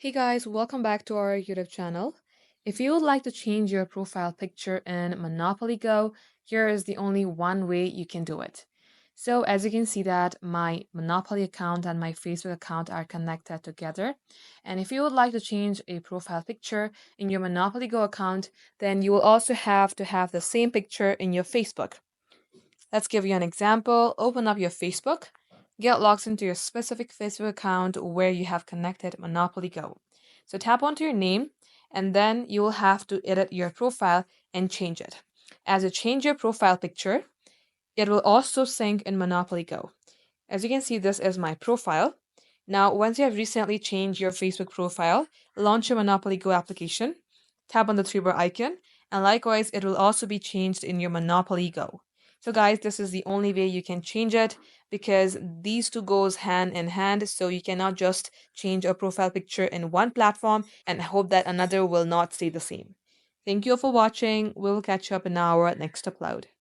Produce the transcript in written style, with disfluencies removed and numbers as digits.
Hey guys, welcome back to our YouTube channel. If you would like to change your profile picture in Monopoly Go, here is the only one way you can do it. So as you can see that my Monopoly account and my Facebook account are connected together. And if you would like to change a profile picture in your Monopoly Go account, then you will also have to have the same picture in your Facebook. Let's give you an example. Open up your Facebook, get logged into your specific Facebook account where you have connected Monopoly Go. So tap onto your name, and then you will have to edit your profile and change it. As you change your profile picture, it will also sync in Monopoly Go. As you can see, this is my profile. Now, once you have recently changed your Facebook profile, launch your Monopoly Go application, tap on the three bar icon, and likewise, it will also be changed in your Monopoly Go. So, guys, this is the only way you can change it because these two goes hand in hand. So you cannot just change a profile picture in one platform and hope that another will not stay the same. Thank you all for watching. We'll catch you up in our next upload.